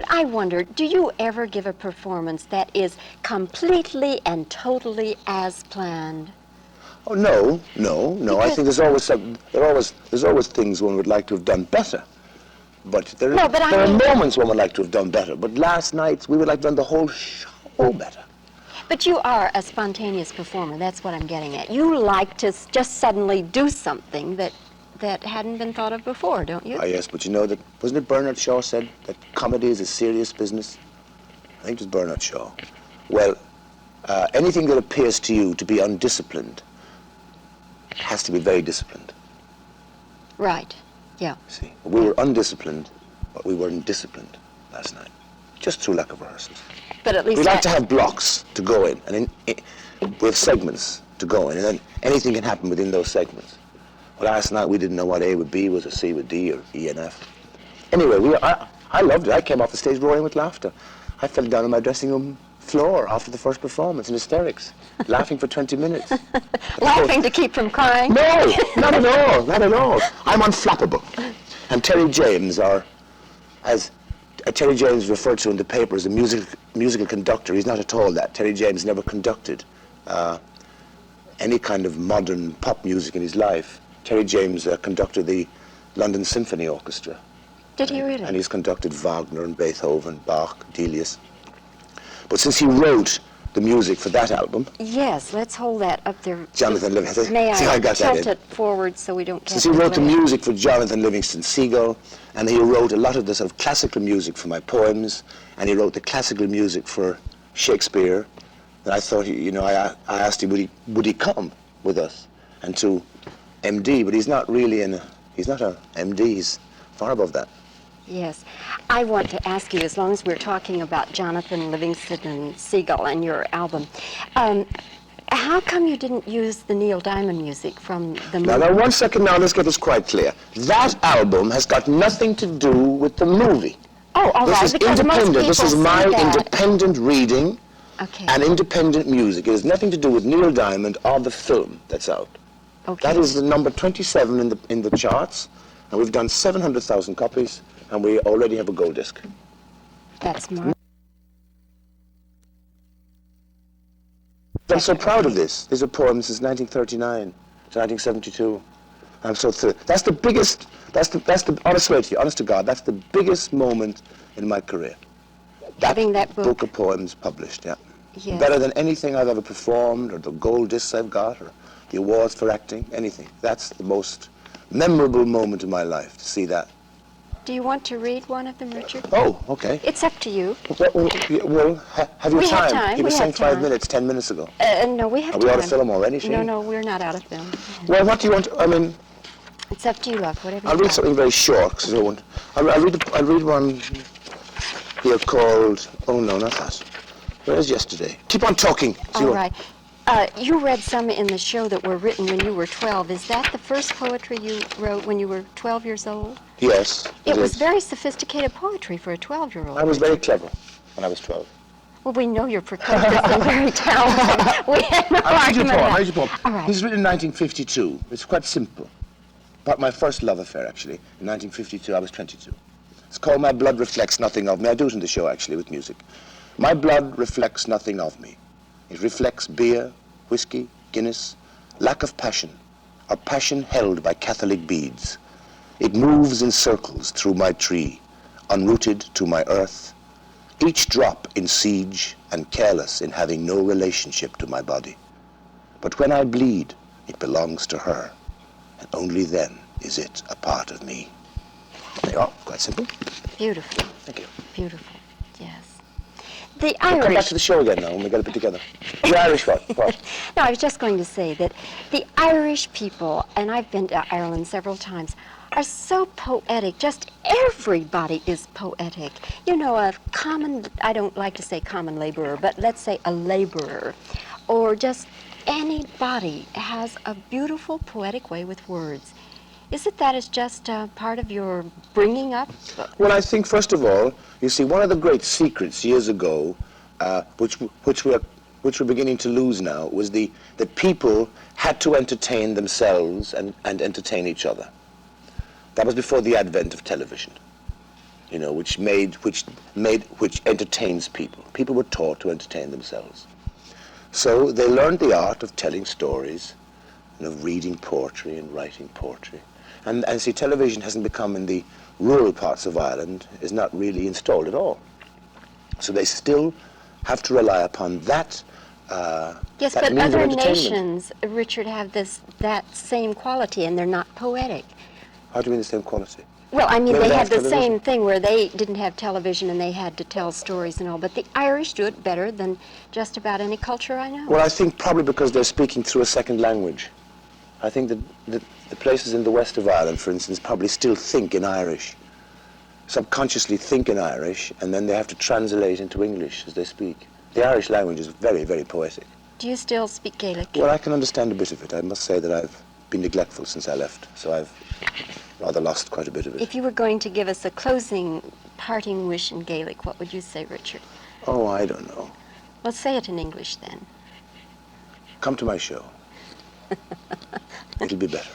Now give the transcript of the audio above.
I wonder, do you ever give a performance that is completely and totally as planned? Oh, no. I think there's always things one would like to have done better. But there are moments when we'd like to have done better. But last night, we would like to have done the whole show better. But you are a spontaneous performer. That's what I'm getting at. You like to just suddenly do something that hadn't been thought of before, don't you? Ah, yes, but you know that, wasn't it Bernard Shaw said that comedy is a serious business? I think it was Bernard Shaw. Well, anything that appears to you to be undisciplined has to be very disciplined. Right, yeah. See, we were undisciplined, but we weren't disciplined last night, just through lack of rehearsals. But at least we like to have blocks to go in, and we have segments to go in, and then anything can happen within those segments. Well, last night we didn't know what A with B was, or C with D, or E and F. Anyway, I loved it. I came off the stage roaring with laughter. I fell down on my dressing room floor after the first performance in hysterics, laughing for 20 minutes. Laughing to keep from crying? No, not at all. I'm unflappable. And Terry James, Terry James referred to in the paper as a musical conductor. He's not at all that. Terry James never conducted any kind of modern pop music in his life. Terry James conducted the London Symphony Orchestra. Did he really? And he's conducted Wagner and Beethoven, Bach, Delius. But since he wrote the music for that album... Yes, let's hold that up there. Jonathan Livingston. May I tilt it forward so we don't... Since he wrote the music for Jonathan Livingston Seagull, and he wrote a lot of the sort of classical music for my poems, and he wrote the classical music for Shakespeare, and I thought, I asked him, would he come with us and to MD, but he's not really he's not a MD, he's far above that. Yes. I want to ask you, as long as we're talking about Jonathan Livingston and Seagull and your album, how come you didn't use the Neil Diamond music from the movie? Now, 1 second now, let's get this quite clear. That album has got nothing to do with the movie. Oh, all right. This is independent. This is my independent reading and independent music. It has nothing to do with Neil Diamond or the film that's out. Okay. That is the number 27 in the charts, and we've done 700,000 copies, and we already have a gold disc. That's more. I'm so proud of this. These are poems since 1939 to 1972. I'm so thrilled. That's the biggest, honest to God, that's the biggest moment in my career. Having that book of poems published, yeah. Yes. Better than anything I've ever performed, or the gold discs I've got, or the awards for acting, anything. That's the most memorable moment in my life, to see that. Do you want to read one of them, Richard? Oh, okay. It's up to you. Well, have you we time? Have time. You were saying 5 time. minutes, 10 minutes ago. No, we have time. Are we out of film already, Shane? No, we're not out of film. Well, what do you want? It's up to you, love. Whatever. I'll read something very short, because I won't. I'll read one here called. Oh no, not that. Where's yesterday? Keep on talking. All right. You read some in the show that were written when you were 12. Is that the first poetry you wrote when you were 12 years old? Yes. It was very sophisticated poetry for a 12-year-old. I was very clever when I was 12. Well, we know you're precocious and very talented. We had no argument. I'll read your poem. All right. This was written in 1952. It's quite simple. About my first love affair, actually. In 1952, I was 22. It's called My Blood Reflects Nothing of Me. I do it in the show, actually, with music. My blood reflects nothing of me. It reflects beer, whiskey, Guinness, lack of passion, or passion held by Catholic beads. It moves in circles through my tree, unrooted to my earth, each drop in siege and careless in having no relationship to my body. But when I bleed, it belongs to her, and only then is it a part of me. There you are, quite simple. Beautiful. Thank you. Beautiful, yes. We'll come back to the show again now when we get it put together. The Irish what? No, I was just going to say that the Irish people, and I've been to Ireland several times, are so poetic. Just everybody is poetic. You know, a common, I don't like to say common laborer, but let's say a laborer, or just anybody has a beautiful poetic way with words. Is it that it's just part of your bringing up? Well, I think, first of all, you see, one of the great secrets years ago, which we're beginning to lose now, was that people had to entertain themselves and entertain each other. That was before the advent of television. you know, which entertains people. People were taught to entertain themselves. So they learned the art of telling stories, and of reading poetry and writing poetry. And see, television hasn't become, in the rural parts of Ireland, is not really installed at all. So they still have to rely upon that. Yes, that but means of other entertainment. nations, Richard, have that same quality, and they're not poetic. How do you mean the same quality? Well, I mean, Maybe they they had have the television. same thing where they didn't have television and they had to tell stories and all, but the Irish do it better than just about any culture I know. Well, I think probably because they're speaking through a second language. I think that the places in the west of Ireland, for instance, probably still think in Irish, subconsciously think in Irish, and then they have to translate into English as they speak. The Irish language is very, very poetic. Do you still speak Gaelic? Well, I can understand a bit of it. I must say that I've been neglectful since I left, so I've rather lost quite a bit of it. If you were going to give us a closing parting wish in Gaelic, what would you say, Richard? Oh, I don't know. Well, say it in English then. Come to my show. It'll be better.